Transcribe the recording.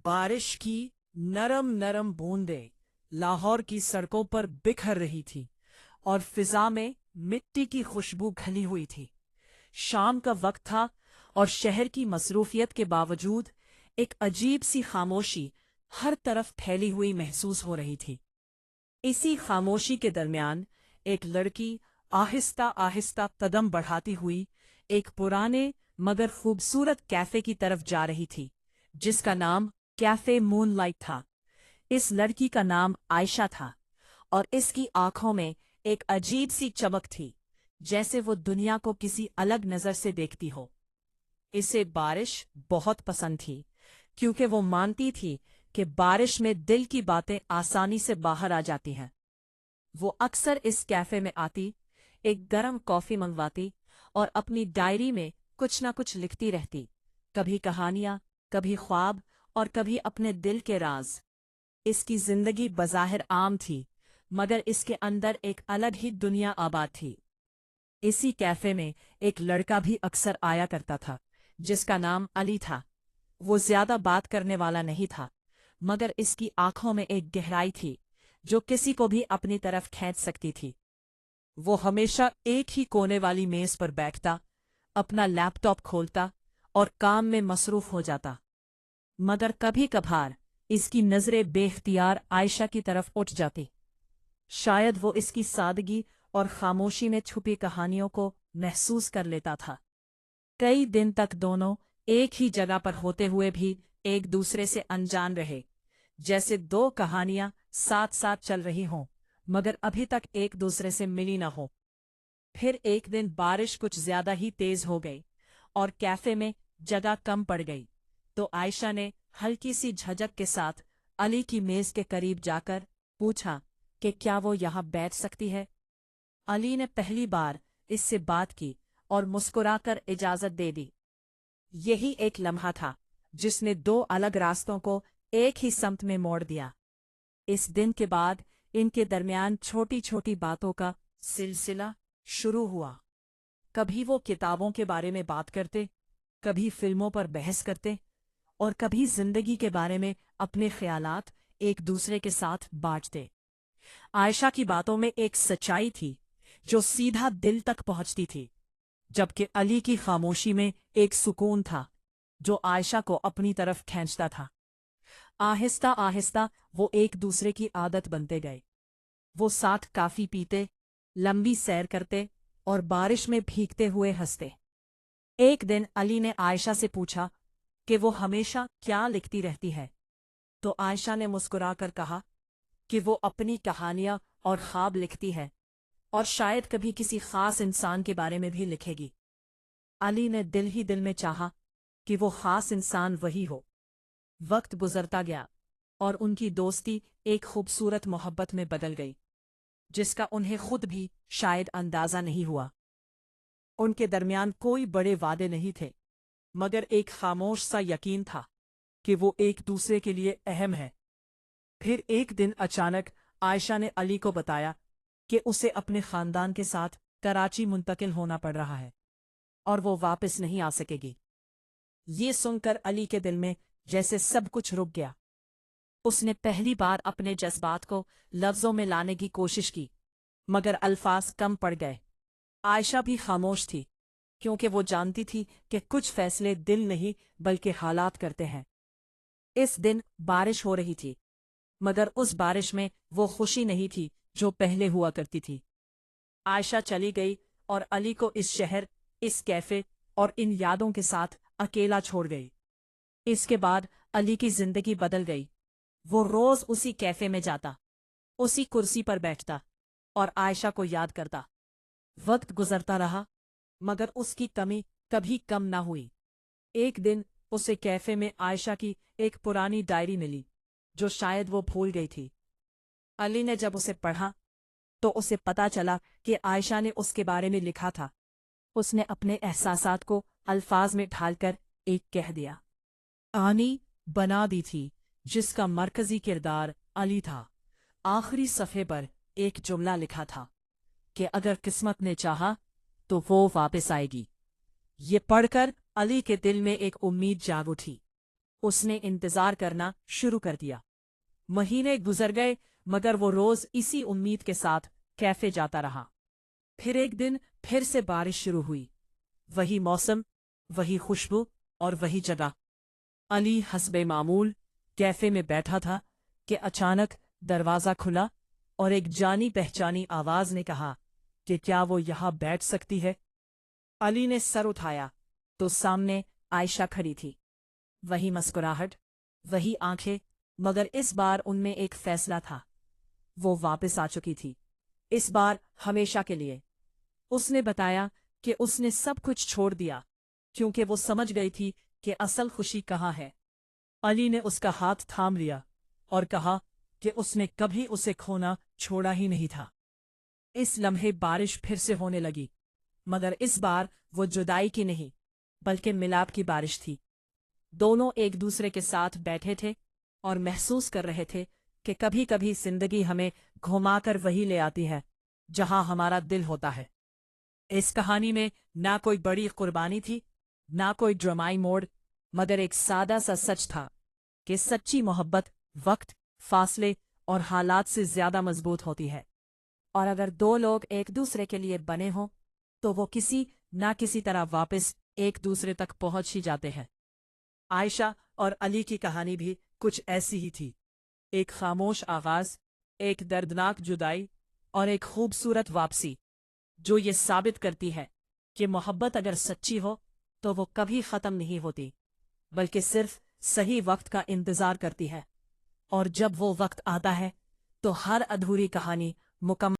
बारिश की नरम नरम बूंदें लाहौर की सड़कों पर बिखर रही थी और फिजा में मिट्टी की खुशबू घनी हुई थी। शाम का वक्त था और शहर की मसरूफियत के बावजूद एक अजीब सी खामोशी हर तरफ फैली हुई महसूस हो रही थी। इसी खामोशी के दरमियान एक लड़की आहिस्ता आहिस्ता कदम बढ़ाती हुई एक पुराने मगर खूबसूरत कैफे की तरफ जा रही थी, जिसका नाम कैफे मूनलाइट था। इस लड़की का नाम आयशा था और इसकी आंखों में एक अजीब सी चमक थी, जैसे वो दुनिया को किसी अलग नजर से देखती हो। इसे बारिश बहुत पसंद थी, क्योंकि वो मानती थी कि बारिश में दिल की बातें आसानी से बाहर आ जाती हैं। वो अक्सर इस कैफे में आती, एक गरम कॉफी मंगवाती और अपनी डायरी में कुछ ना कुछ लिखती रहती, कभी कहानियां, कभी ख्वाब और कभी अपने दिल के राज। इसकी जिंदगी बज़ाहिर आम थी, मगर इसके अंदर एक अलग ही दुनिया आबाद थी। इसी कैफे में एक लड़का भी अक्सर आया करता था, जिसका नाम अली था। वो ज्यादा बात करने वाला नहीं था, मगर इसकी आंखों में एक गहराई थी जो किसी को भी अपनी तरफ खींच सकती थी। वो हमेशा एक ही कोने वाली मेज पर बैठता, अपना लैपटॉप खोलता और काम में मसरूफ हो जाता। मगर कभी कभार इसकी नजरें बेख्तियार आयशा की तरफ उठ जाती। शायद वो इसकी सादगी और खामोशी में छुपी कहानियों को महसूस कर लेता था। कई दिन तक दोनों एक ही जगह पर होते हुए भी एक दूसरे से अनजान रहे, जैसे दो कहानियां साथ साथ चल रही हों, मगर अभी तक एक दूसरे से मिली न हो। फिर एक दिन बारिश कुछ ज्यादा ही तेज हो गई और कैफे में जगह कम पड़ गई, तो आयशा ने हल्की सी झिझक के साथ अली की मेज के करीब जाकर पूछा कि क्या वो यहाँ बैठ सकती है। अली ने पहली बार इससे बात की और मुस्कुराकर इजाजत दे दी। यही एक लम्हा था जिसने दो अलग रास्तों को एक ही समत में मोड़ दिया। इस दिन के बाद इनके दरमियान छोटी छोटी बातों का सिलसिला शुरू हुआ। कभी वो किताबों के बारे में बात करते, कभी फिल्मों पर बहस करते और कभी जिंदगी के बारे में अपने ख्यालात एक दूसरे के साथ बांटते। आयशा की बातों में एक सच्चाई थी जो सीधा दिल तक पहुंचती थी, जबकि अली की खामोशी में एक सुकून था जो आयशा को अपनी तरफ खींचता था। आहिस्ता आहिस्ता वो एक दूसरे की आदत बनते गए। वो साथ काफी पीते, लंबी सैर करते और बारिश में भीगते हुए हंसते। एक दिन अली ने आयशा से पूछा कि वो हमेशा क्या लिखती रहती है, तो आयशा ने मुस्कुराकर कहा कि वो अपनी कहानियां और ख्वाब लिखती है और शायद कभी किसी खास इंसान के बारे में भी लिखेगी। अली ने दिल ही दिल में चाहा कि वो खास इंसान वही हो। वक्त गुजरता गया और उनकी दोस्ती एक खूबसूरत मोहब्बत में बदल गई, जिसका उन्हें खुद भी शायद अंदाजा नहीं हुआ। उनके दरमियान कोई बड़े वादे नहीं थे, मगर एक खामोश सा यकीन था कि वो एक दूसरे के लिए अहम है। फिर एक दिन अचानक आयशा ने अली को बताया कि उसे अपने खानदान के साथ कराची मुंतकिल होना पड़ रहा है और वो वापस नहीं आ सकेगी। ये सुनकर अली के दिल में जैसे सब कुछ रुक गया। उसने पहली बार अपने जज्बात को लफ्जों में लाने की कोशिश की, मगर अल्फाज कम पड़ गए। आयशा भी खामोश थी, क्योंकि वो जानती थी कि कुछ फैसले दिल नहीं बल्कि हालात करते हैं। इस दिन बारिश हो रही थी, मगर उस बारिश में वो खुशी नहीं थी जो पहले हुआ करती थी। आयशा चली गई और अली को इस शहर, इस कैफे और इन यादों के साथ अकेला छोड़ गई। इसके बाद अली की जिंदगी बदल गई। वो रोज उसी कैफे में जाता, उसी कुर्सी पर बैठता और आयशा को याद करता। वक्त गुजरता रहा, मगर उसकी कमी कभी कम ना हुई। एक दिन उसे कैफे में आयशा की एक पुरानी डायरी मिली, जो शायद वो भूल गई थी। अली ने जब उसे पढ़ा तो उसे पता चला कि आयशा ने उसके बारे में लिखा था। उसने अपने एहसासात को अल्फाज में ढालकर एक कह दिया। कहानी बना दी थी जिसका मरकजी किरदार अली था। आखिरी सफ़े पर एक जुमला लिखा था कि अगर किस्मत ने चाहा तो वो वापस आएगी। ये पढ़कर अली के दिल में एक उम्मीद जाग उठी। उसने इंतजार करना शुरू कर दिया। महीने गुजर गए, मगर वो रोज इसी उम्मीद के साथ कैफे जाता रहा। फिर एक दिन फिर से बारिश शुरू हुई। वही मौसम, वही खुशबू और वही जगह। अली हस्बे मामूल कैफे में बैठा था कि अचानक दरवाजा खुला और एक जानी पहचानी आवाज ने कहा कि क्या वो यहां बैठ सकती है। अली ने सर उठाया तो सामने आयशा खड़ी थी। वही मुस्कुराहट, वही आंखें, मगर इस बार उनमें एक फैसला था। वो वापस आ चुकी थी, इस बार हमेशा के लिए। उसने बताया कि उसने सब कुछ छोड़ दिया क्योंकि वो समझ गई थी कि असल खुशी कहाँ है। अली ने उसका हाथ थाम लिया और कहा कि उसने कभी उसे खोना छोड़ा ही नहीं था। इस लम्हे बारिश फिर से होने लगी, मगर इस बार वो जुदाई की नहीं बल्कि मिलाप की बारिश थी। दोनों एक दूसरे के साथ बैठे थे और महसूस कर रहे थे कि कभी कभी जिंदगी हमें घुमाकर वही ले आती है जहां हमारा दिल होता है। इस कहानी में ना कोई बड़ी कुर्बानी थी, ना कोई ड्रामाई मोड़, मगर एक सादा सा सच था कि सच्ची मोहब्बत वक्त, फासले और हालात से ज्यादा मजबूत होती है। और अगर दो लोग एक दूसरे के लिए बने हों तो वो किसी ना किसी तरह वापस एक दूसरे तक पहुंच ही जाते हैं। आयशा और अली की कहानी भी कुछ ऐसी ही थी। एक खामोश आगाज, एक दर्दनाक जुदाई और एक खूबसूरत वापसी, जो ये साबित करती है कि मोहब्बत अगर सच्ची हो तो वो कभी ख़त्म नहीं होती, बल्कि सिर्फ सही वक्त का इंतज़ार करती है। और जब वो वक्त आता है तो हर अधूरी कहानी मुकम्मल